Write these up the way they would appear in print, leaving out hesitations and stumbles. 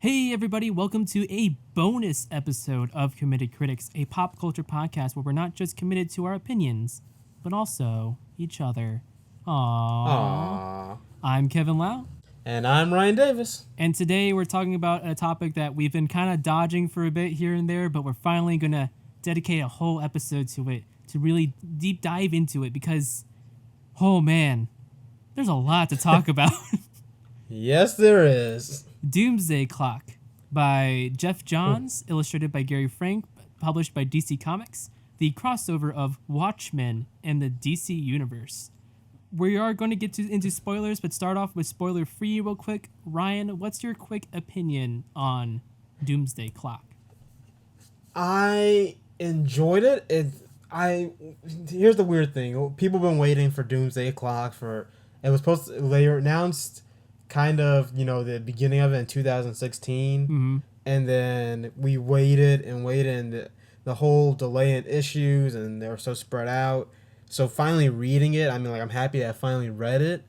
Hey everybody, welcome to a bonus episode of Committed Critics, a pop culture podcast where we're not just committed to our opinions, but also each other. Aww. Aww. I'm Kevin Lau, And I'm Ryan Davis. and today we're talking about a topic that we've been kind of dodging for a bit here and there, but we're finally going to dedicate a whole episode to it, to really deep dive into it, because, oh man, there's a lot to talk about. Yes, there is. Doomsday Clock by Jeff Johns, illustrated by Gary Frank, published by DC Comics, the crossover of Watchmen and the DC Universe. We are going to get into spoilers, but start off with spoiler free real quick. Ryan, what's your quick opinion on Doomsday Clock? I enjoyed it. Here's the weird thing. People have been waiting for Doomsday Clock they were announced kind of, the beginning of it in 2016. Mm-hmm. And then we waited, and the whole delay in issues, and they were so spread out. So finally reading it, I'm happy that I finally read it.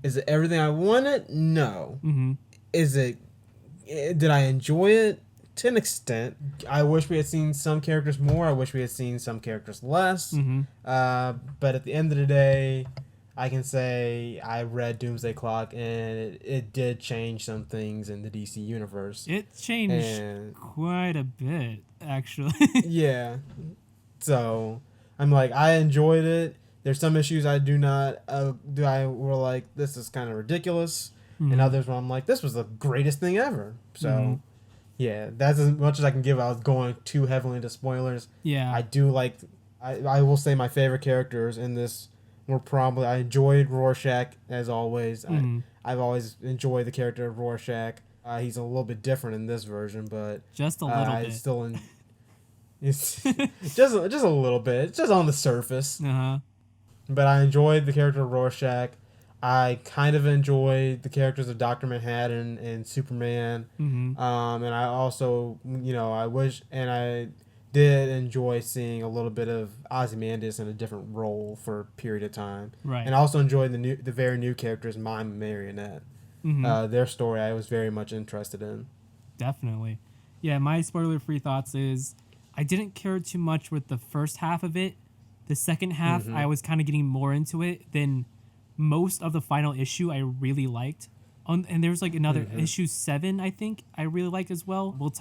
Is it everything I wanted? No. Mm-hmm. Did I enjoy it? To an extent. I wish we had seen some characters more. I wish we had seen some characters less. Mm-hmm. But at the end of the day, I can say I read Doomsday Clock, and it did change some things in the DC universe. It changed quite a bit, actually. Yeah. So I enjoyed it. There's some issues I do not were like, this is kind of ridiculous, Mm-hmm. and others where I'm like, this was the greatest thing ever. So. Mm-hmm. Yeah, that's as much as I can give. I was going too heavily into spoilers. Yeah. I do like. I will say my favorite characters in this were probably. I enjoyed Rorschach as always. Mm-hmm. I've always enjoyed the character of Rorschach. He's a little bit different in this version, but Just a little bit. It's just a little bit, just on the surface. Uh-huh. But I enjoyed the character of Rorschach. I kind of enjoyed the characters of Dr. Manhattan and Superman. Mm-hmm. And I also, I did enjoy seeing a little bit of Ozymandias in a different role for a period of time. Right. And I also enjoyed the very new characters, Mime and Marionette. Mm-hmm. Their story I was very much interested in. Definitely. Yeah, my spoiler-free thoughts is I didn't care too much with the first half of it. The second half, I was kind of getting more into it than most of the final issue I really liked. And there's like another issue 7, I think I really liked as well. We'll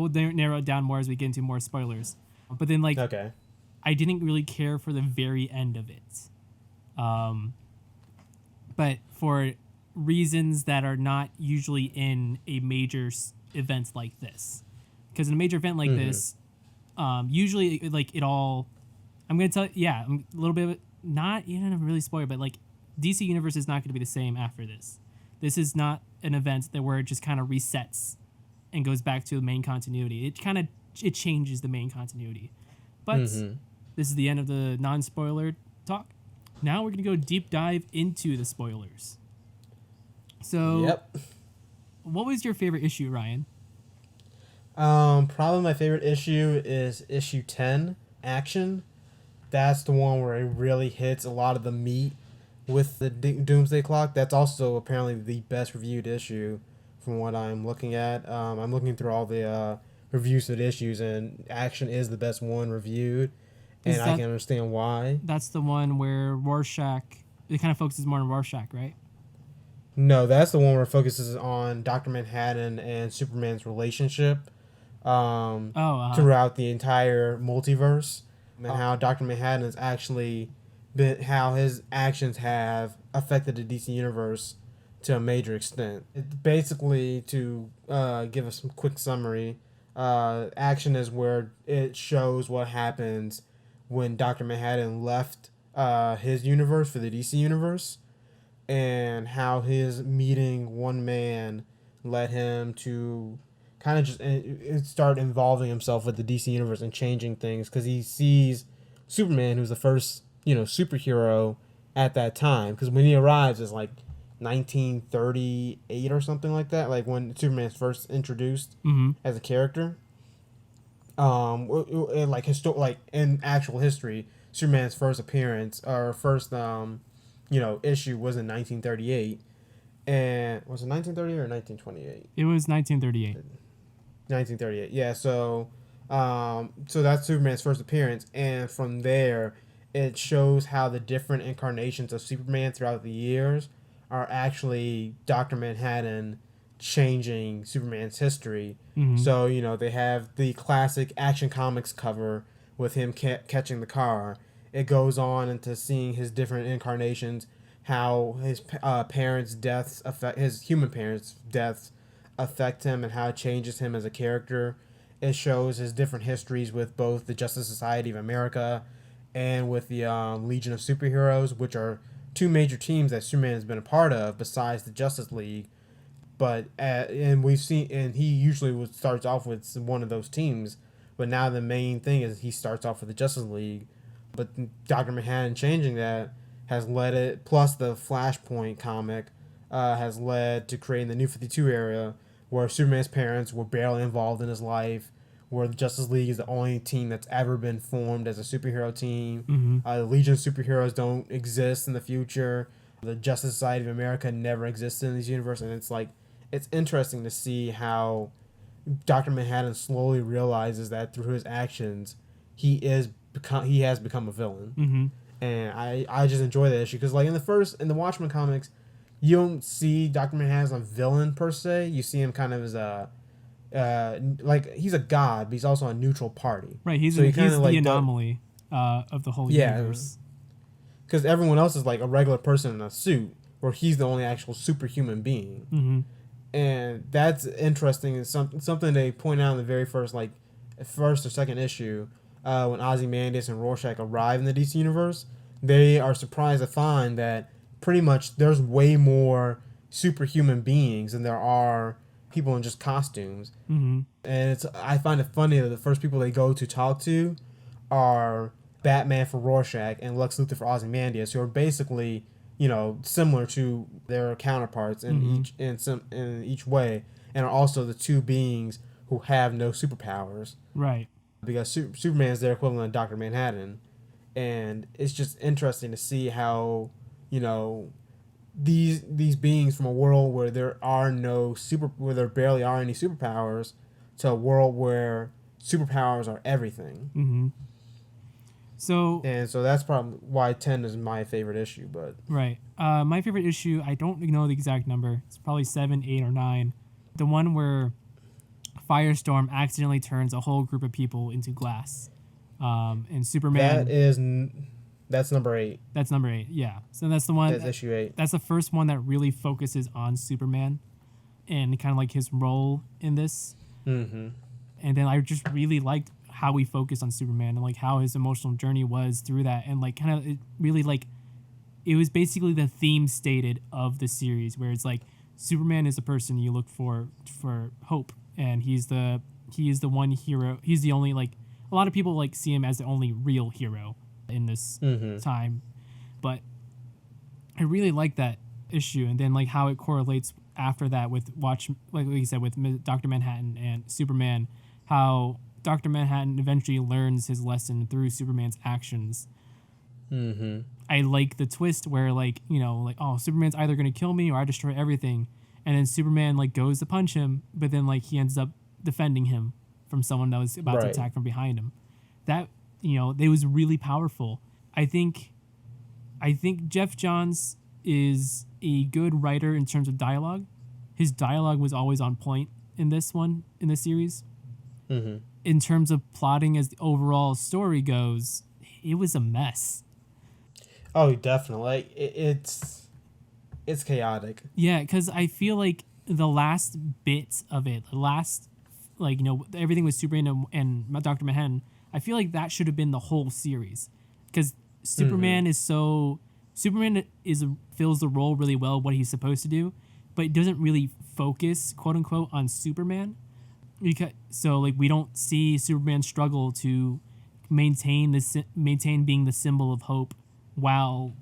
narrow it down more as we get into more spoilers. But then Okay. I didn't really care for the very end of it. But for reasons that are not usually in a major event like this. Because in a major event like this, usually I'm going to tell you, a little bit of it, not even really spoiler, but DC Universe is not going to be the same after this. This is not an event where it just kind of resets and goes back to the main continuity. It changes the main continuity. But this is the end of the non-spoiler talk. Now we're going to go deep dive into the spoilers. So, What was your favorite issue, Ryan? Probably my favorite issue is issue 10, Action. That's the one where it really hits a lot of the meat with the Doomsday Clock. That's also apparently the best reviewed issue from what I'm looking at. I'm looking through all the reviews of the issues, and Action is the best one reviewed, and I can understand why. That's the one where Rorschach, it kind of focuses more on Rorschach, right? No, that's the one where it focuses on Dr. Manhattan and Superman's relationship throughout the entire multiverse. And how Dr. Manhattan has actually how his actions have affected the DC Universe to a major extent. Basically, to give us some quick summary, Action is where it shows what happens when Dr. Manhattan left his universe for the DC Universe, and how his meeting one man led him to kind of just start involving himself with the DC Universe and changing things, because he sees Superman, who's the first, superhero at that time. Because when he arrives, it's 1938 or something like that, when Superman's first introduced as a character. In actual history, Superman's first appearance or first issue was in 1938. And was it 1930 or 1928? It was 1938. 1938. Yeah. So that's Superman's first appearance, and from there, it shows how the different incarnations of Superman throughout the years are actually Doctor Manhattan changing Superman's history. Mm-hmm. So they have the classic Action Comics cover with him catching the car. It goes on into seeing his different incarnations, how his parents' deaths affect his human parents' deaths affect him, and how it changes him as a character. It shows his different histories with both the Justice Society of America and with the Legion of Superheroes, which are two major teams that Superman has been a part of besides the Justice League. But and we've seen, and he usually starts off with one of those teams, but now the main thing is he starts off with the Justice League. But Dr. Manhattan changing that has led it, plus the Flashpoint comic, has led to creating the New 52 era, where Superman's parents were barely involved in his life, where the Justice League is the only team that's ever been formed as a superhero team. Mm-hmm. The Legion of Superheroes don't exist in the future. The Justice Society of America never existed in this universe, and it's interesting to see how Dr. Manhattan slowly realizes that through his actions, he has become a villain. Mm-hmm. And I just enjoy that issue because in the Watchmen comics, you don't see Dr. Manhattan as a villain per se. You see him kind of as a he's a god, but he's also a neutral party. Right, he's the anomaly of the whole universe. Because everyone else is like a regular person in a suit, where he's the only actual superhuman being. Mm-hmm. And that's interesting. It's something they point out in the very first or second issue, when Ozymandias and Rorschach arrive in the DC universe. They are surprised to find that pretty much there's way more superhuman beings than there are people in just costumes. Mm-hmm. And I find it funny that the first people they go to talk to are Batman for Rorschach and Lex Luthor for Ozymandias, who are basically similar to their counterparts in each way, and are also the two beings who have no superpowers. Right. Because Superman is their equivalent of Dr. Manhattan, and it's just interesting to see how these beings from a world where there barely are any superpowers to a world where superpowers are everything. Mm-hmm. So that's probably why 10 is my favorite issue. But right, my favorite issue, I don't know the exact number. It's probably 7, 8, or 9. The one where Firestorm accidentally turns a whole group of people into glass, and Superman. That's number 8. That's number 8. Yeah, so that's the one. That's issue 8. That's the first one that really focuses on Superman, and kind of like his role in this. Mm-hmm. And then I just really liked how we focused on Superman and how his emotional journey was through that, and it really it was basically the theme stated of the series, where it's Superman is the person you look for hope, and he's the one hero. He's the only a lot of people see him as the only real hero in this time, but I really like that issue, and then how it correlates after that with like you said, with Dr. Manhattan and Superman, how Dr. Manhattan eventually learns his lesson through Superman's actions. Mm-hmm. I like the twist where oh, Superman's either going to kill me or I destroy everything. And then Superman goes to punch him, but then he ends up defending him from someone that was about to attack from behind him. That, it was really powerful. I think Jeff Johns is a good writer in terms of dialogue. His dialogue was always on point in this series. Mm-hmm. In terms of plotting, as the overall story goes, it was a mess. Oh, definitely. It's chaotic. Yeah, because I feel the last bits of it, everything with Superman and Dr. Manhattan, I feel that should have been the whole series. Because Superman fills the role really well, what he's supposed to do, but it doesn't really focus, quote unquote, on Superman. So we don't see Superman struggle to maintain being the symbol of hope while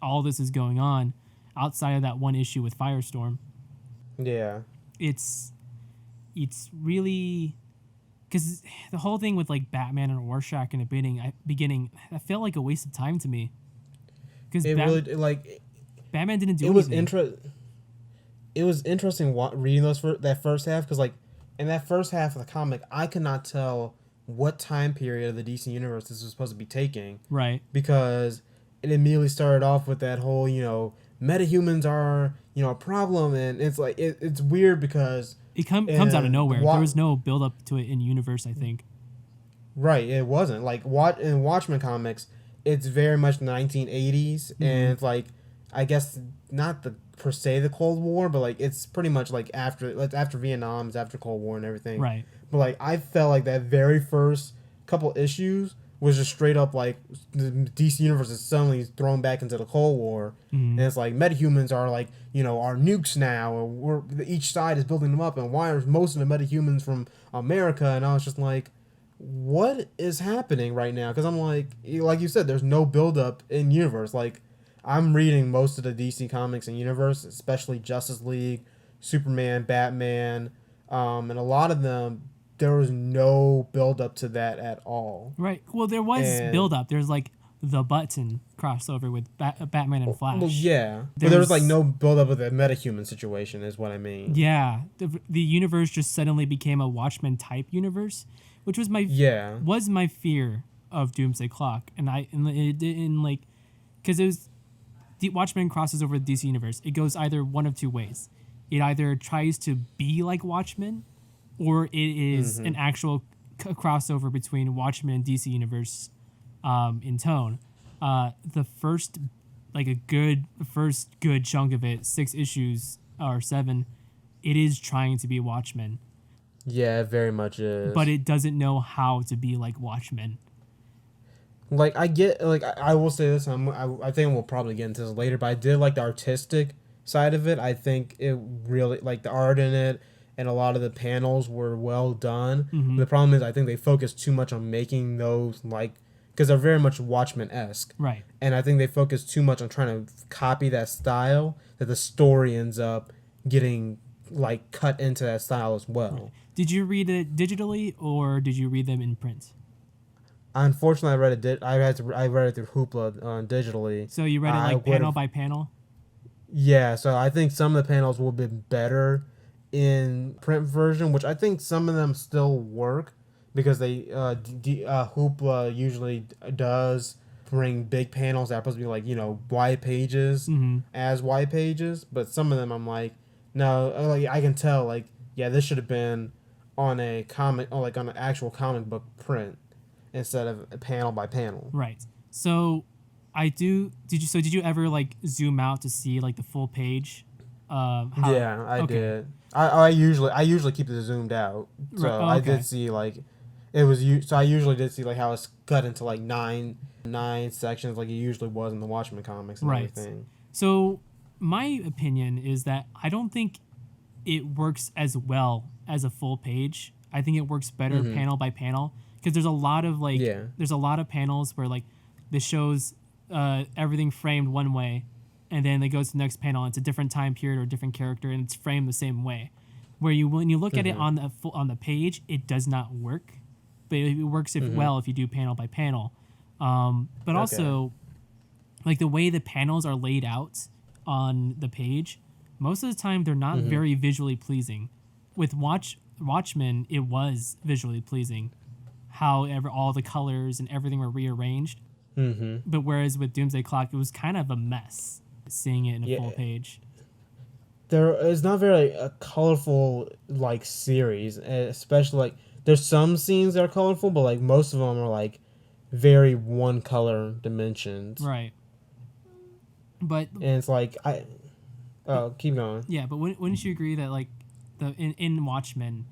all this is going on, outside of that one issue with Firestorm. Yeah, it's really, because the whole thing with Batman and Rorschach in the beginning, that felt like a waste of time to me. Because Batman didn't do it was anything. it was interesting reading that first half, because like in that first half of the comic, I could not tell what time period of the DC universe this was supposed to be taking. Right. Because it immediately started off with that whole, metahumans are, a problem, and it's like it's weird because It comes out of nowhere. There was no build up to it in universe, I think. Right, it wasn't like in Watchmen comics. It's very much 1980s, and it's like, I guess not the per se the Cold War, but like it's pretty much like after Vietnam, it's after Cold War and everything. Right. But like I felt like that very first couple issues was just straight up like the DC universe is suddenly thrown back into the Cold War, and it's like metahumans are like our nukes now, or each side is building them up, and why are most of the metahumans from America? And I was just like, what is happening right now? Because I'm like you said, there's no buildup in universe. Like, I'm reading most of the DC comics in universe, especially Justice League, Superman, Batman, and a lot of them, there was no buildup to that at all. Right. Well, there was build-up. There's like the Button crossover with Batman and Flash. Well, yeah. But there was like no buildup of the metahuman situation, is what I mean. Yeah. The universe just suddenly became a Watchmen type universe, which was my fear of Doomsday Clock, and like, because it was the Watchmen crosses over the DC universe. It goes either one of two ways. It either tries to be like Watchmen, or it is an actual crossover between Watchmen and DC universe in tone. The first good chunk of it, 6 issues or 7, it is trying to be Watchmen. Yeah, it very much is. But it doesn't know how to be like Watchmen. Like, I will say this, I think we'll probably get into this later, but I did like the artistic side of it. I think it really, like, the art in it and a lot of the panels were well done. The problem is, I think they focus too much on making those, like, because they're very much Watchmen-esque. Right. And I think they focus too much on trying to copy that style, that the story ends up getting, like, cut into that style as well. Right. Did you read it digitally, or did you read them in print? Unfortunately, I read it through Hoopla digitally. So you read it like panel by panel? Yeah, so I think some of the panels will be better in print version, which I think some of them still work, because they Hoopla usually does bring big panels that are supposed to be like wide pages as wide pages, but some of them I'm like, no, like I can tell, like, yeah, this should have been on a comic, or like on an actual comic book print, instead of panel by panel. Right. So did you ever like zoom out to see like the full page? Yeah, I did. I usually keep it zoomed out. So I did see like it was so I usually did see like how it's cut into like nine sections, like it usually was in the Watchmen comics and everything. So my opinion is that I don't think it works as well as a full page. I think it works better panel by panel, because there's a lot of there's a lot of panels where like this shows everything framed one way, and then it goes to the next panel, and it's a different time period or a different character, and it's framed the same way. When you look at it on the page, it does not work, but it works well if you do panel by panel. But also, like the way the panels are laid out on the page, most of the time they're not very visually pleasing. With Watchmen, it was visually pleasing, however all the colors and everything were rearranged. But whereas with Doomsday Clock, it was kind of a mess seeing it in a full page. There is not very a colorful like series, especially like there's some scenes that are colorful, but like most of them are like very one color dimensions. Right. But and it's like keep going. Yeah, but wouldn't you agree that like in Watchmen,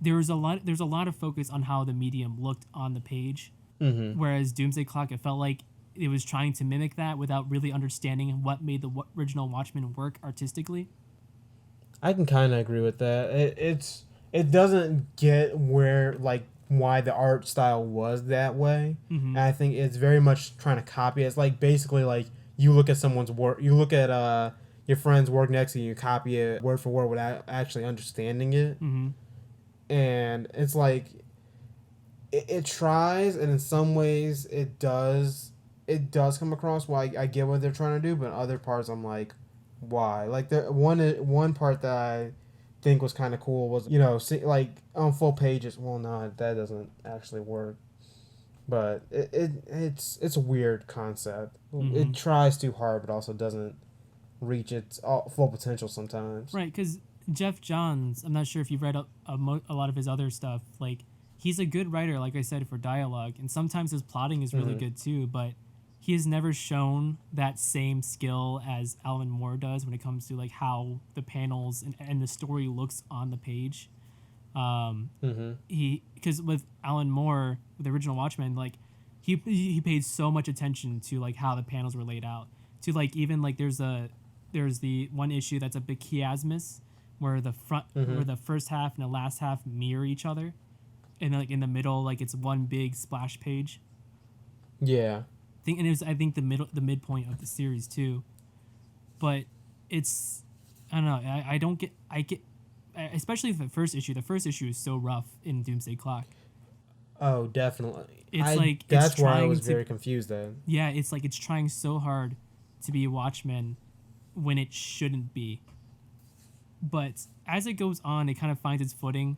there's a lot of focus on how the medium looked on the page, whereas Doomsday Clock, it felt like it was trying to mimic that without really understanding what made the original Watchmen work artistically. I can kind of agree with that. It doesn't get where like why the art style was that way, and I think it's very much trying to copy it. It's like basically like you look at someone's work, you look at your friend's work next to you, copy it word for word without actually understanding it. And it's like it tries, and in some ways it does come across, well, I get what they're trying to do, but in other parts I'm like, why. Like the one part that I think was kind of cool was like on full pages. Well, no, that doesn't actually work. But it's a weird concept. It tries too hard, but also doesn't reach its full potential sometimes. Right, because Jeff Johns, I'm not sure if you've read a lot of his other stuff. Like, he's a good writer, like I said, for dialogue, and sometimes his plotting is really good too. But he has never shown that same skill as Alan Moore does when it comes to like how the panels and the story looks on the page. Because with Alan Moore, with the original Watchmen, like he paid so much attention to like how the panels were laid out. To like even like there's the one issue that's a big chiasmus where the where the first half and the last half mirror each other, and like in the middle like it's one big splash page. Yeah. And it was I think the midpoint of the series too, but it's I don't know I get especially the first issue. The first issue is so rough in Doomsday Clock. Oh, definitely. That's why I was very confused then. Yeah, it's like it's trying so hard to be a Watchmen when it shouldn't be. But as it goes on, it kind of finds its footing,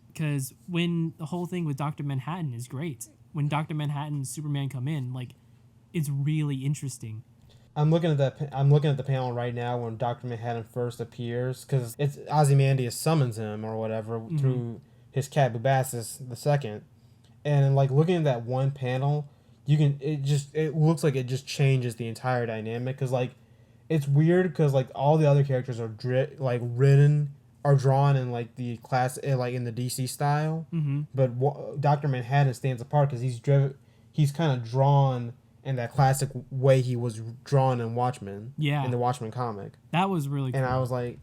because when the whole thing with Dr. Manhattan is great. When Dr. Manhattan and Superman come in, like, it's really interesting. I'm looking at the panel right now when Dr. Manhattan first appears, because it's Ozymandias summons him or whatever through his cat Bubastis II, and like looking at that one panel, it looks like it just changes the entire dynamic, because like it's weird because like all the other characters are drawn in like the class like in the DC style, but Dr. Manhattan stands apart because he's kind of drawn in that classic way he was drawn in Watchmen. Yeah. In the Watchmen comic. That was really cool. And I was like,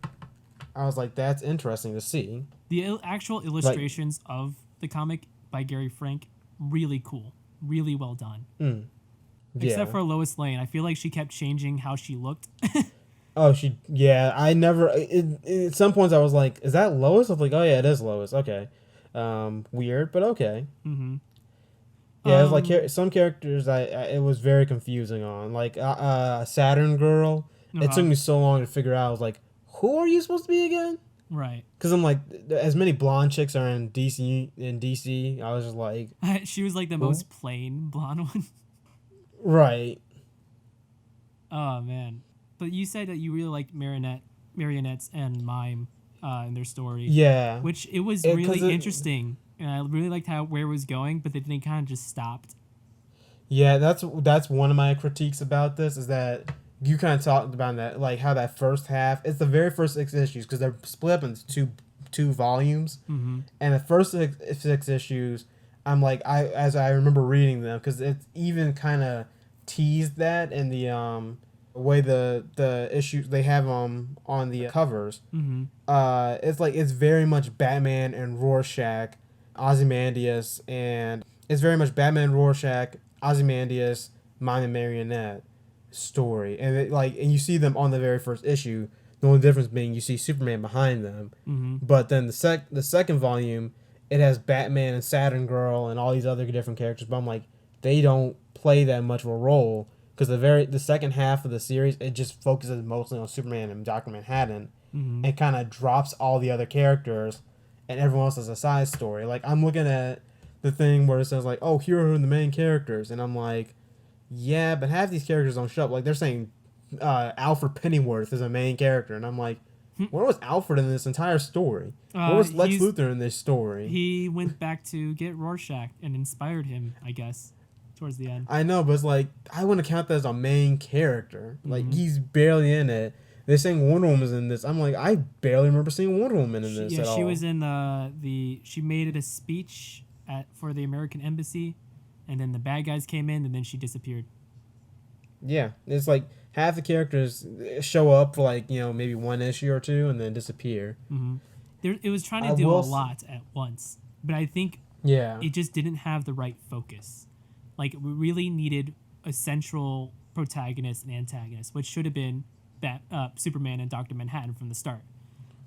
that's interesting to see. The actual illustrations of the comic by Gary Frank, really cool. Really well done. Yeah. Except for Lois Lane. I feel like she kept changing how she looked. I never, at some points I was like, is that Lois? I was like, oh yeah, it is Lois. Okay. Weird, but okay. Yeah, it was like some characters it was very confusing on. Like Saturn Girl, it took me so long to figure out. I was like, who are you supposed to be again? Right. Because I'm like, as many blonde chicks are in DC, I was just like... she was like the most plain blonde one. Right. Oh, man. But you said that you really liked marionettes and mime in their story. Yeah. Which it was really interesting. And I really liked where it was going, but then it kind of just stopped. Yeah, that's one of my critiques about this, is that you kind of talked about that, like how that first half, it's the very first 6 issues, because they're split up into two volumes, and the first 6 issues, I'm like, as I remember reading them, because it's even kind of teased that in the way the issues they have on the covers. It's like it's very much Batman and Rorschach, Ozymandias, and it's very much Batman, Rorschach, Ozymandias, Mime and Marionette story, and and you see them on the very first issue. The only difference being you see Superman behind them, but then the second volume, it has Batman and Saturn Girl and all these other different characters. But I'm like, they don't play that much of a role, because the second half of the series, it just focuses mostly on Superman and Dr. Manhattan, and kind of drops all the other characters, and everyone else is a side story. Like, I'm looking at the thing where it says like, oh, here are the main characters, and I'm like, yeah, but half these characters don't show up. Like, they're saying Alfred Pennyworth is a main character, and I'm like, where was Alfred in this entire story? Where was Lex Luthor in this story? He went back to get Rorschach and inspired him, I guess, towards the end. I know, but it's like, I wouldn't count that as a main character. Like, he's barely in it. They're saying Wonder Woman's in this. I'm like, I barely remember seeing Wonder Woman in this at all. Yeah, she was in she made it a speech for the American Embassy, and then the bad guys came in, and then she disappeared. Yeah, it's like half the characters show up for like, maybe one issue or two and then disappear. It was trying to do a lot at once, but I think it just didn't have the right focus. Like, we really needed a central protagonist and antagonist, which should have been Superman and Dr. Manhattan from the start.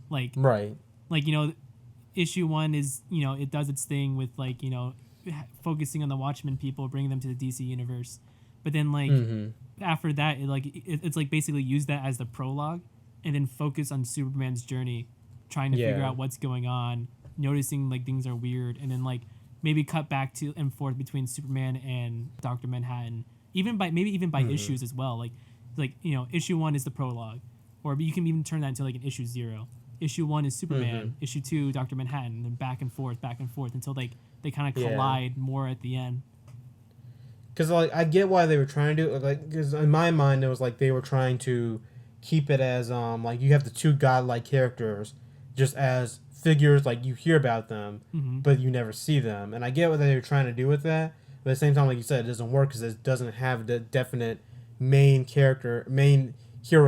Like, right. Like, issue 1 is, it does its thing with like, focusing on the Watchmen people, bringing them to the DC universe. But then like after that, it's like basically use that as the prologue, and then focus on Superman's journey, trying to figure out what's going on, noticing like things are weird, and then like maybe cut back to and forth between Superman and Dr. Manhattan, even by issues as well. Like issue 1 is the prologue, or you can even turn that into like an issue 0. Issue 1 is Superman, issue 2 Dr. Manhattan, and then back and forth until like they kind of collide more at the end. Because like I get why they were trying to do it, like, because in my mind it was like they were trying to keep it as like you have the two godlike characters just as figures, like you hear about them but you never see them, and I get what they were trying to do with that, but at the same time, like you said, it doesn't work because it doesn't have the definite main hero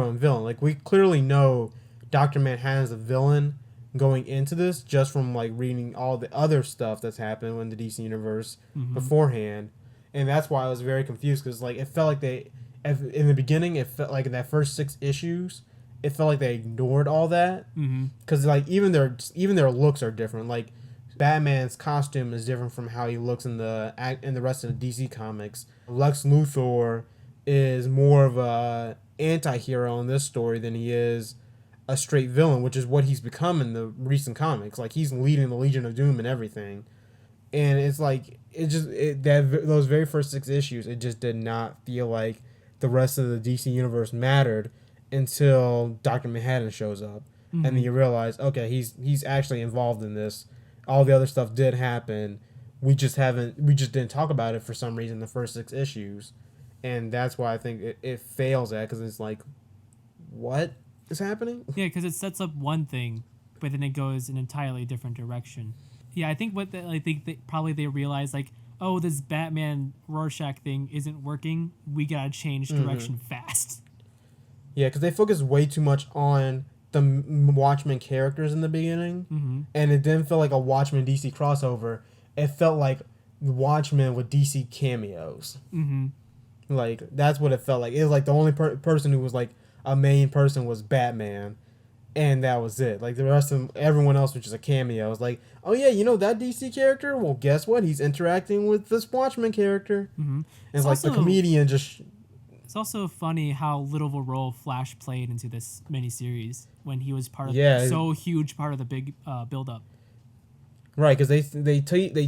and villain. Like we clearly know Dr. Manhattan's a villain going into this just from like reading all the other stuff that's happened in the DC universe beforehand. And that's why I was very confused, because like it felt like in the beginning, it felt like in that first 6 issues, it felt like they ignored all that. Because like even their looks are different. Like Batman's costume is different from how he looks in the rest of the DC comics. Lex Luthor is more of a anti-hero in this story than he is a straight villain, which is what he's become in the recent comics. Like he's leading the Legion of Doom and everything. And it's like those very first 6 issues, it just did not feel like the rest of the DC universe mattered until Dr. Manhattan shows up, and then you realize, okay, he's actually involved in this. All the other stuff did happen. We just didn't talk about it for some reason in the first 6 issues, and that's why I think it fails at, because it's like, what is happening? Yeah, because it sets up one thing, but then it goes an entirely different direction. Yeah, I think they realized, like, oh, this Batman Rorschach thing isn't working. We gotta change direction fast. Yeah, because they focused way too much on the Watchmen characters in the beginning, and it didn't feel like a Watchmen DC crossover. It felt like Watchmen with DC cameos. Like that's what it felt like. It was like the only person who was like a main person was Batman. And that was it. Like the rest of everyone else was just a cameo. It was like, oh yeah, you know that DC character? Well, guess what? He's interacting with this Watchmen character. And it's like the comedian just. It's also funny how little of a role Flash played into this miniseries when he was so huge part of the big build-up. Right, because they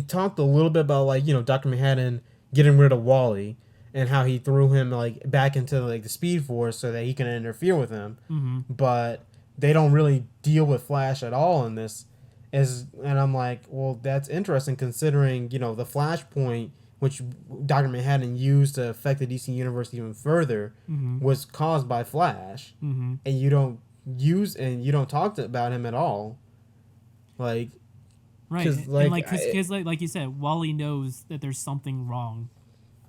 talked a little bit about, like, you know, Dr. Manhattan getting rid of Wally and how he threw him like back into like the Speed Force so that he can interfere with him, but they don't really deal with Flash at all in this. And I'm like, well, that's interesting considering, you know, the Flashpoint, which Dr. Manhattan used to affect the DC universe even further, was caused by Flash, and you don't talk about him at all, like, right? Because like you said, Wally knows that there's something wrong,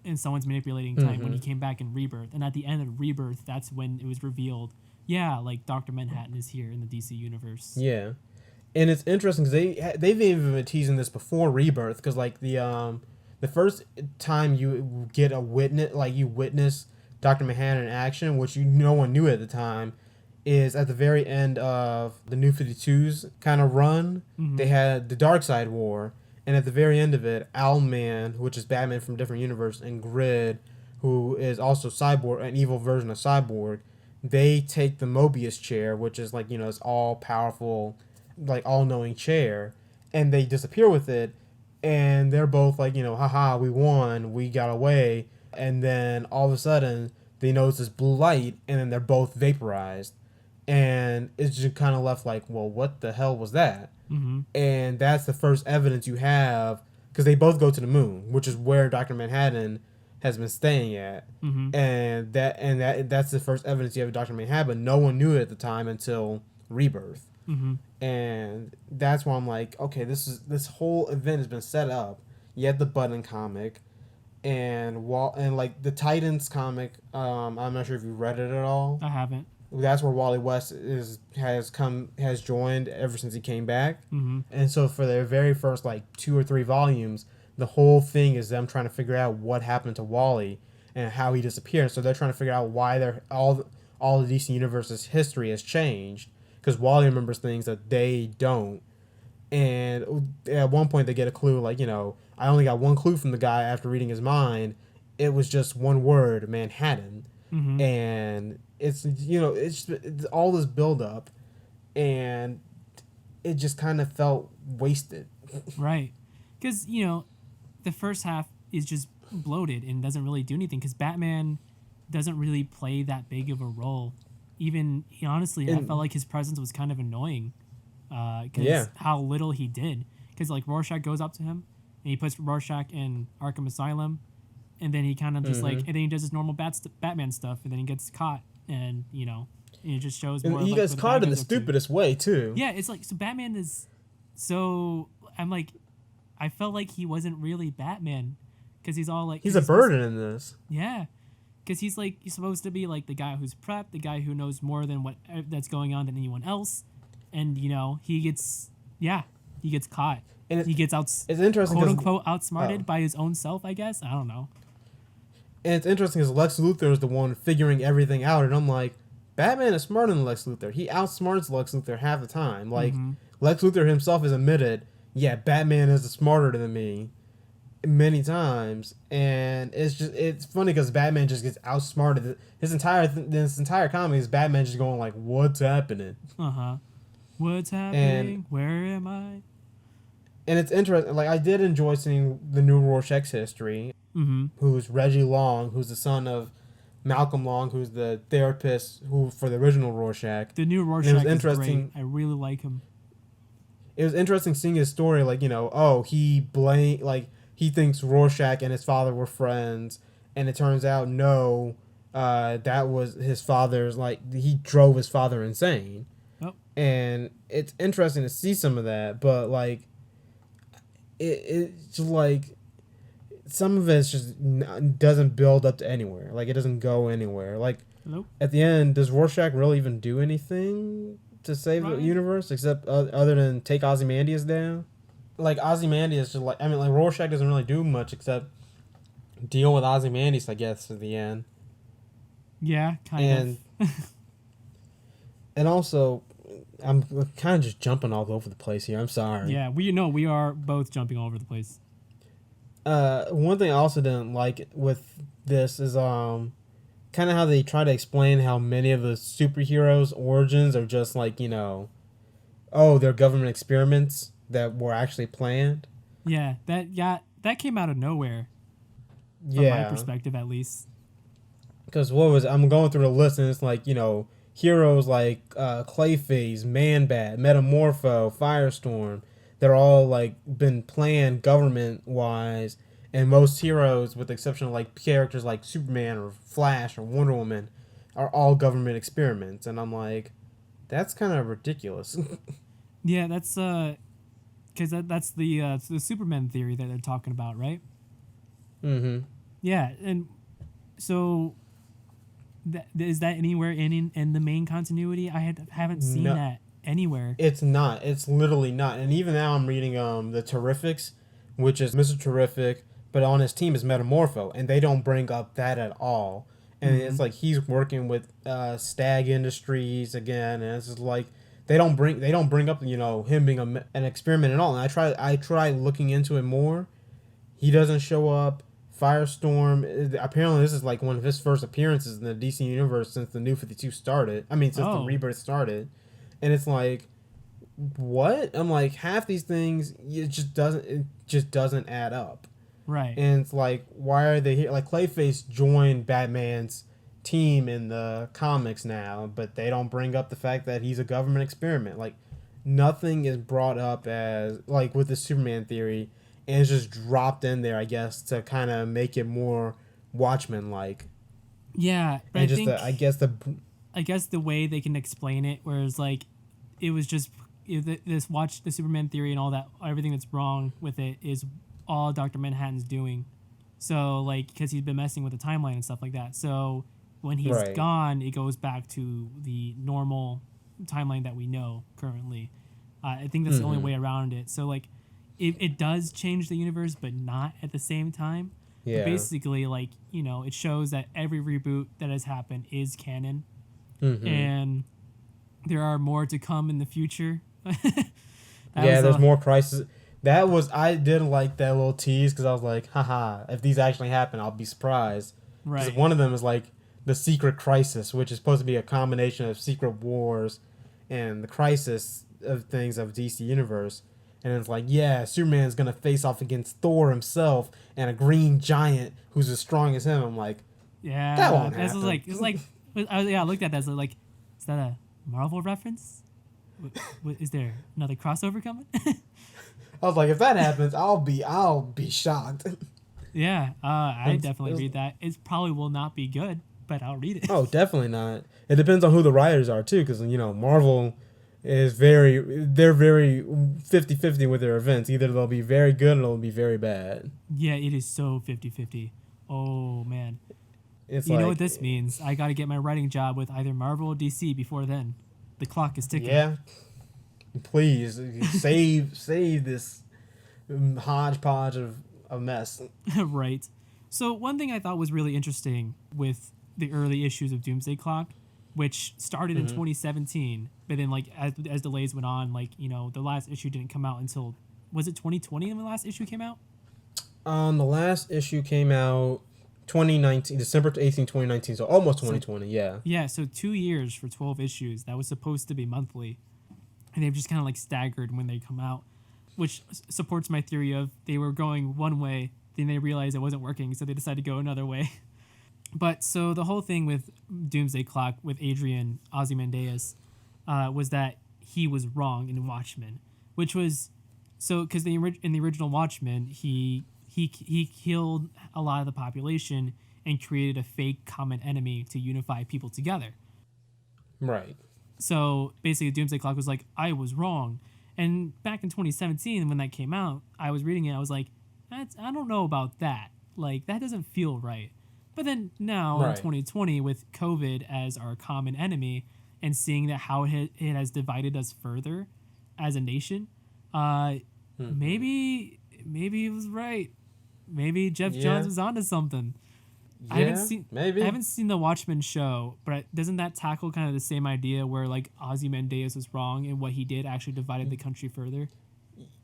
and someone's manipulating time when he came back in Rebirth, and at the end of Rebirth, that's when it was revealed. Yeah, like Dr. Manhattan is here in the DC universe. Yeah, and it's interesting because they've even been teasing this before Rebirth, because like the first time you get you witness Dr. Manhattan in action, which no one knew at the time, is at the very end of the New 52's kind of run. They had the Darkseid War, and at the very end of it, Owlman, which is Batman from a different universe, and Grid, who is also Cyborg, an evil version of Cyborg, they take the Mobius chair, which is like, you know, this all-powerful, like all-knowing chair, and they disappear with it, and they're both like, you know, haha, we won, we got away, and then all of a sudden, they notice this blue light, and then they're both vaporized, and it's just kind of left like, well, what the hell was that? And that's the first evidence you have, because they both go to the moon, which is where Dr. Manhattan has been staying at, and that's the first evidence you have of Dr. Manhattan, but no one knew it at the time until Rebirth. And that's why I'm like, okay, this whole event has been set up. You had the Button comic, and like the Titans comic. I'm not sure if you read it at all. I haven't. That's where Wally West has joined ever since he came back. And so for their very first like 2 or 3 volumes, the whole thing is them trying to figure out what happened to Wally and how he disappeared. So they're trying to figure out why all the DC Universe's history has changed, because Wally remembers things that they don't. And at one point they get a clue, like, you know, I only got one clue from the guy after reading his mind. It was just one word, Manhattan. and it's it's all this build up, and it just kind of felt wasted. Right. Because, the first half is just bloated and doesn't really do anything because Batman doesn't really play that big of a role. Even, honestly, I felt like his presence was kind of annoying because how little he did. Because, like, Rorschach goes up to him and he puts Rorschach in Arkham Asylum, and then he kind of just, and then he does his normal Batman stuff, and then he gets caught, and, it just shows more. And he gets caught in the stupidest way, too. Yeah, it's like, so Batman is so... I'm like, I felt like he wasn't really Batman because he's all like... He's a burden in this. Yeah, because he's supposed to be like the guy who's prepped, the guy who knows more than what that's going on than anyone else, and he gets caught, and he gets it's interesting, quote unquote outsmarted by his own self, I guess. I don't know. And it's interesting because Lex Luthor is the one figuring everything out, and I'm like, Batman is smarter than Lex Luthor. He outsmarts Lex Luthor half the time. Like Lex Luthor himself has admitted, yeah, Batman is smarter than me many times, and it's funny because Batman just gets outsmarted. This entire comic is Batman just going like, "What's happening? What's happening? Where am I?" And it's interesting. Like I did enjoy seeing the new Rorschach's history. Who's Reggie Long, who's the son of Malcolm Long, who's the therapist for the original Rorschach. The new Rorschach is great. I really like him. It was interesting seeing his story, like, he thinks Rorschach and his father were friends, and it turns out, no, that was his father's, he drove his father insane. Oh. And it's interesting to see some of that, but, it's like, some of it just doesn't build up to anywhere. Like, it doesn't go anywhere. Like, nope. At the end, does Rorschach really even do anything to save the universe, except other than take Ozymandias down? Like, Ozymandias just Rorschach doesn't really do much except deal with Ozymandias, I guess, at the end. Yeah, kind of. And also, I'm kind of just jumping all over the place here. I'm sorry. Yeah, we are both jumping all over the place. One thing I also didn't like with this is kind of how they try to explain how many of the superheroes' origins are just they're government experiments that were actually planned. Yeah, that came out of nowhere. From my perspective, at least. Because I'm going through the list, and it's heroes like Clayface, Man-Bat, Metamorpho, Firestorm. They're all been planned government-wise. And most heroes, with the exception of characters like Superman or Flash or Wonder Woman, are all government experiments. And I'm like, that's kind of ridiculous. Yeah, that's because that's the Superman theory that they're talking about, right? Yeah, and so is that anywhere in the main continuity? I haven't seen that anywhere. It's not. It's literally not. And even now I'm reading the Terrifics, which is Mr. Terrific, but on his team is Metamorpho, and they don't bring up that at all. And it's he's working with Stag Industries again, and it's just they don't bring up him being an experiment at all. And I try looking into it more. He doesn't show up. Firestorm, apparently this is one of his first appearances in the DC universe since the New 52 started. I mean, since the Rebirth started. And it's what? I'm half these things it just doesn't add up. Right. And it's why are they here? Clayface joined Batman's team in the comics now, but they don't bring up the fact that he's a government experiment. Nothing is brought up as with the Superman theory, and it's just dropped in there, I guess, to kind of make it more Watchmen-like. Yeah, but and I guess the way they can explain it, whereas it was just the Superman theory and all that, everything that's wrong with it is all Dr. Manhattan's doing. So because he's been messing with the timeline and stuff like that. So when he's gone, it goes back to the normal timeline that we know currently. I think that's the only way around it. So it does change the universe, but not at the same time. Yeah. But basically, it shows that every reboot that has happened is canon, and there are more to come in the future. There's more Crisis. I didn't like that little tease because I was haha, if these actually happen, I'll be surprised. Right. One of them is the Secret Crisis, which is supposed to be a combination of Secret Wars and the Crisis of things of DC Universe. And it's like, yeah, Superman's gonna face off against Thor himself and a Green Giant who's as strong as him. I'm like, Yeah, that won't this happen. was like, I looked at that. So like, is that a Marvel reference? Is there another crossover coming? I was like, if that happens, I'll be shocked. Yeah, I definitely it's- read that. It probably will not be good, but I'll read it. Oh, definitely not. It depends on who the writers are too, because Marvel is they're very 50-50 with their events. Either they'll be very good or they'll be very bad. Yeah, it is so 50-50. Oh man, It's you like, know what this means? I got to get my writing job with either Marvel or DC before then. The clock is ticking. yeah. Please save this hodgepodge of mess. Right. So one thing I thought was really interesting with the early issues of Doomsday Clock, which started in 2017, but then like as delays went on, like the last issue didn't come out until, was it 2020 when the last issue came out? The last issue came out 2019, December 18, 2019, so almost 2020, yeah. Yeah, so 2 years for 12 issues. That was supposed to be monthly. And they've just kind of like staggered when they come out, which supports my theory of they were going one way, then they realized it wasn't working, so they decided to go another way. But so the whole thing with Doomsday Clock with Adrian Ozymandias was that he was wrong in Watchmen, which was so because in the original Watchmen he killed a lot of the population and created a fake common enemy to unify people together. Right. So basically, Doomsday Clock was like, I was wrong. And back in 2017, when that came out, I was reading it. I was like, I don't know about that. Like, that doesn't feel right. But then now in 2020, with COVID as our common enemy and seeing that how it has divided us further as a nation, maybe he was right. Maybe Jeff Johns was onto something. Yeah, I haven't seen the Watchmen show, but doesn't that tackle kind of the same idea where like Ozymandias was wrong and what he did actually divided the country further?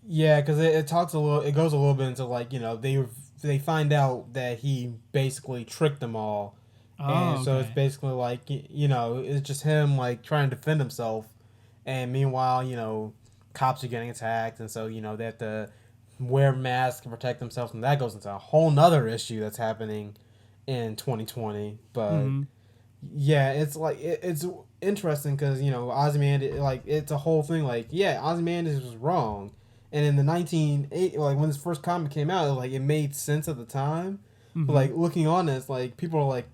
Yeah, because it talks a little. It goes a little bit into like they find out that he basically tricked them all, and so it's basically like it's just him like trying to defend himself, and meanwhile cops are getting attacked, and so they have to wear masks and protect themselves, and that goes into a whole nother issue that's happening in 2020. But yeah, it's like it's interesting because Ozymandias, like it's a whole thing. Like Ozymandias was wrong, and in the 1980, like when this first comic came out, it made sense at the time. But like looking on this, like people are like,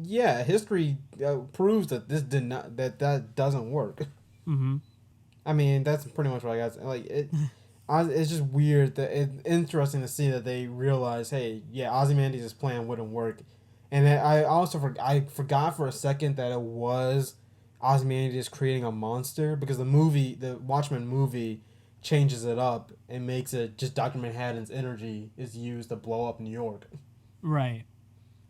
yeah, history proves that this did not that doesn't work. I mean, that's pretty much what I got. Like it. It's just weird that it's interesting to see that they realize, hey, Ozymandias' plan wouldn't work, and I also I forgot for a second that it was Ozymandias creating a monster because the Watchmen movie, changes it up and makes it just Dr. Manhattan's energy is used to blow up New York. Right.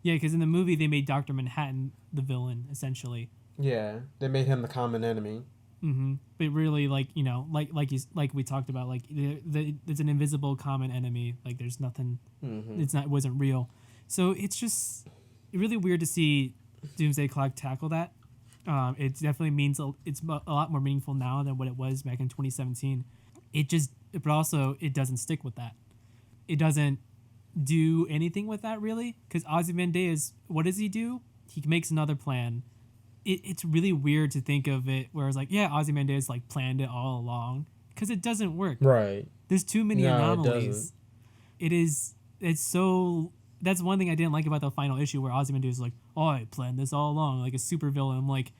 Yeah, because in the movie they made Dr. Manhattan the villain essentially. Yeah, they made him the common enemy. But really, like like we talked about, like it's an invisible common enemy. Like there's nothing. It wasn't real. So it's just really weird to see Doomsday Clock tackle that. It definitely means it's a lot more meaningful now than what it was back in 2017. But also it doesn't stick with that. It doesn't do anything with that really, because Ozymandias, what does he do? He makes another plan. It's really weird to think of it where it's like, Ozymandias like planned it all along, because it doesn't work. Right. There's too many anomalies. That's one thing I didn't like about the final issue where Ozymandias is like, oh, I planned this all along, like a super villain. I'm like,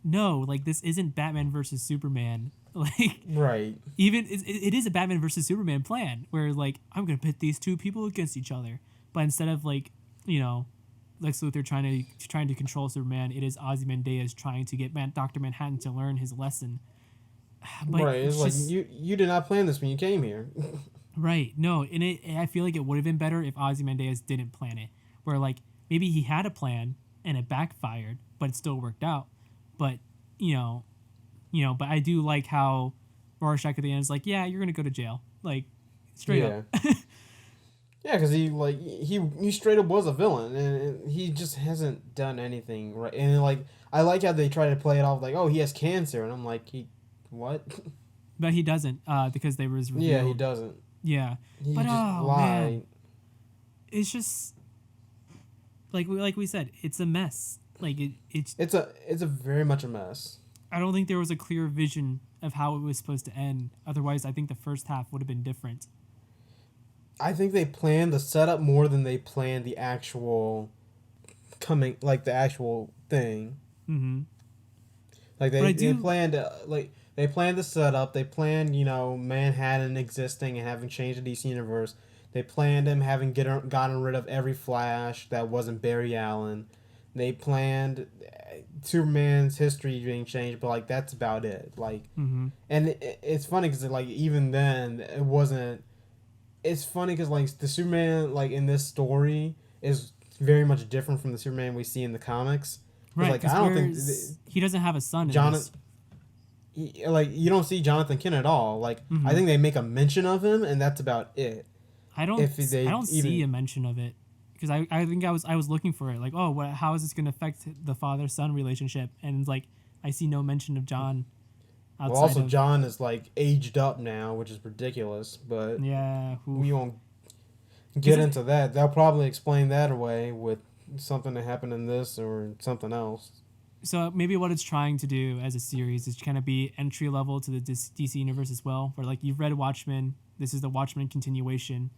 no, like this isn't Batman versus Superman. Like, right. Even it is a Batman versus Superman plan where like I'm gonna pit these two people against each other, but instead of like Lex Luthor trying to control Superman, it is Ozymandias trying to get Dr. Manhattan to learn his lesson. But right, it's like you did not plan this when you came here. Right, no, and I feel like it would have been better if Ozymandias didn't plan it, where like maybe he had a plan and it backfired, but it still worked out. But but I do like how Rorschach at the end is like, yeah, you're gonna go to jail, like straight up. Yeah, because he straight up was a villain, and he just hasn't done anything right. And like I like how they try to play it off like, oh, he has cancer, and I'm like, he what? But he doesn't, because they was revealed. Yeah, he doesn't. Yeah, He but just oh lied. man, it's just like we said, it's a mess. Like It's a very much a mess. I don't think there was a clear vision of how it was supposed to end. Otherwise, I think the first half would have been different. I think they planned the setup more than they planned the actual the actual thing. Mm-hmm. Like they planned they planned the setup. They planned Manhattan existing and having changed the DC universe. They planned him having gotten rid of every Flash that wasn't Barry Allen. They planned Superman's history being changed, but like that's about it. Like, Mm-hmm. and it's funny because like even then it wasn't. It's funny because like the Superman like in this story is very much different from the Superman we see in the comics. Right, like I don't think he doesn't have a son. Jonathan, you don't see Jonathan Kent at all. Like Mm-hmm. I think they make a mention of him, and that's about it. I don't see a mention of it because I think I was looking for it. Like, oh, how is this going to affect the father son relationship? And like I see no mention of John. Well, also John is like aged up now, which is ridiculous. But yeah, we won't get into that. They'll probably explain that away with something that happened in this or something else. So maybe what it's trying to do as a series is kind of be entry level to the DC universe as well, where like you've read Watchmen, this is the Watchmen continuation,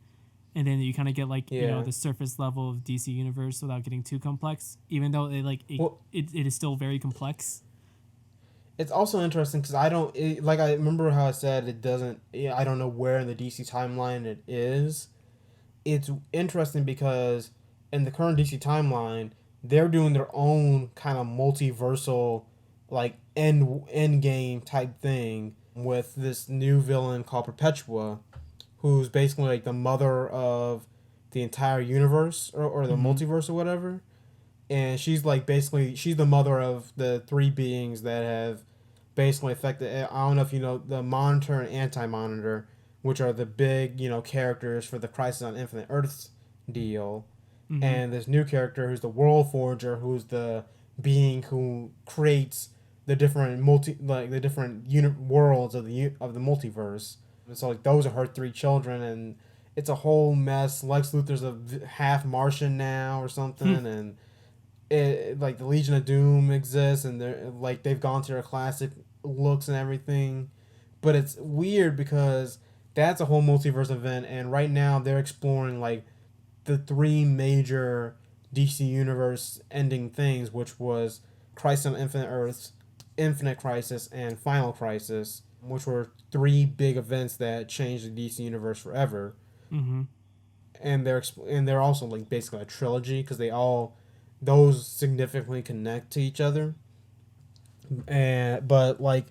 and then you kind of get like the surface level of DC universe without getting too complex, even though it is still very complex. It's also interesting because I remember how I said it doesn't. I don't know where in the DC timeline it is. It's interesting because in the current DC timeline, they're doing their own kind of multiversal, like end game type thing with this new villain called Perpetua, who's basically like the mother of the entire universe or the multiverse or whatever. And she's like she's the mother of the three beings that have basically affected. I don't know if you know the Monitor and Anti-Monitor, which are the big characters for the Crisis on Infinite Earths deal. Mm-hmm. And this new character who's the World Forger, who's the being who creates the different worlds of the multiverse. And so like those are her three children, and it's a whole mess. Lex Luthor's a half Martian now or something, and like the Legion of Doom exists, and they've gone to their classic looks and everything, but it's weird because that's a whole multiverse event, and right now they're exploring like the three major DC universe ending things, which was Crisis on Infinite Earths, Infinite Crisis, and Final Crisis, which were three big events that changed the DC universe forever. Mm-hmm. And they're also like basically a trilogy because those significantly connect to each other. But like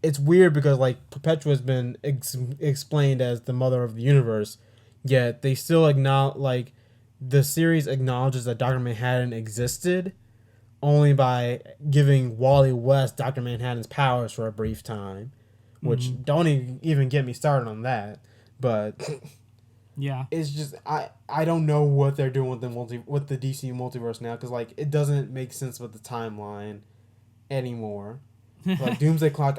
it's weird because like Perpetua has been explained as the mother of the universe, yet they still acknowledge the series acknowledges that Dr. Manhattan existed only by giving Wally West Dr. Manhattan's powers for a brief time, which don't even get me started on that. But yeah, it's just I don't know what they're doing with the DC multiverse now, because like it doesn't make sense with the timeline anymore. Like Doomsday Clock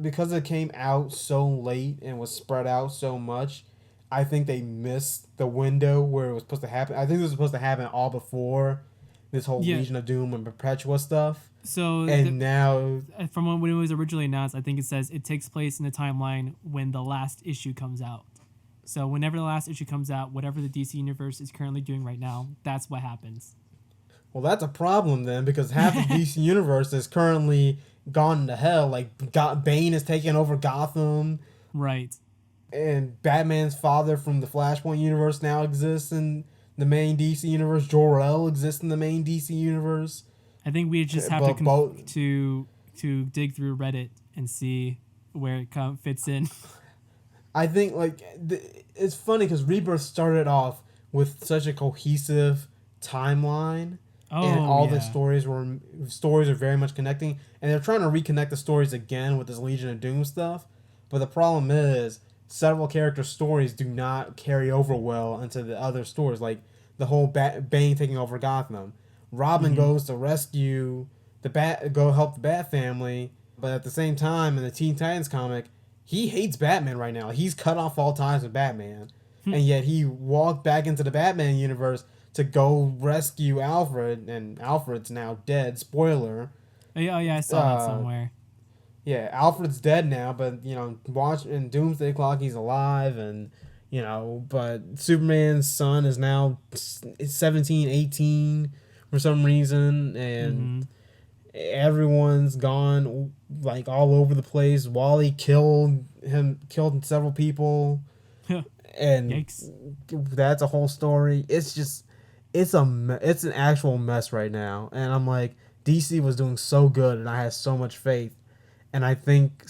because it came out so late and was spread out so much, I think they missed the window where it was supposed to happen. I think it was supposed to happen all before this whole Legion of Doom and Perpetua stuff. So now from when it was originally announced, I think it says it takes place in the timeline when the last issue comes out. So whenever the last issue comes out, whatever the DC universe is currently doing right now, that's what happens. Well, that's a problem then, because half of DC universe is currently gone to hell. Like Bane is taking over Gotham, right? And Batman's father from the Flashpoint universe now exists in the main DC universe. Jor-El exists in the main DC universe. I think we just have to dig through Reddit and see where it fits in. I think it's funny because Rebirth started off with such a cohesive timeline, and all the stories are very much connecting, and they're trying to reconnect the stories again with this Legion of Doom stuff. But the problem is several character stories do not carry over well into the other stories. Like the whole Bane taking over Gotham. Robin goes to rescue go help the Bat family, but at the same time in the Teen Titans comic, he hates Batman right now. He's cut off all ties with Batman, and yet he walked back into the Batman universe to go rescue Alfred, and Alfred's now dead. Spoiler. Oh yeah, I saw that somewhere. Yeah, Alfred's dead now, but watch in Doomsday Clock he's alive, and but Superman's son is now 17, 18 for some reason, and everyone's gone like all over the place. Wally killed several people, and Yikes. that's a whole story. It's an actual mess right now, and I'm like, DC was doing so good, and I had so much faith, and I think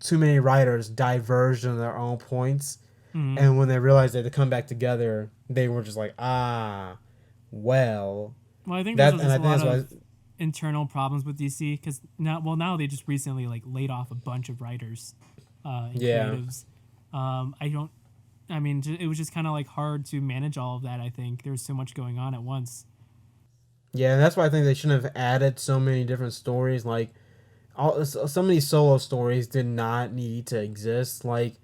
too many writers diverged on their own points, and when they realized they had to come back together, they were just like, well. Well, I think there's just a lot of internal problems with DC because now they just recently like laid off a bunch of writers, and creatives. It was just kind of like hard to manage all of that. I think there was so much going on at once. Yeah, and that's why I think they shouldn't have added so many different stories. Like, some of these solo stories did not need to exist. Like,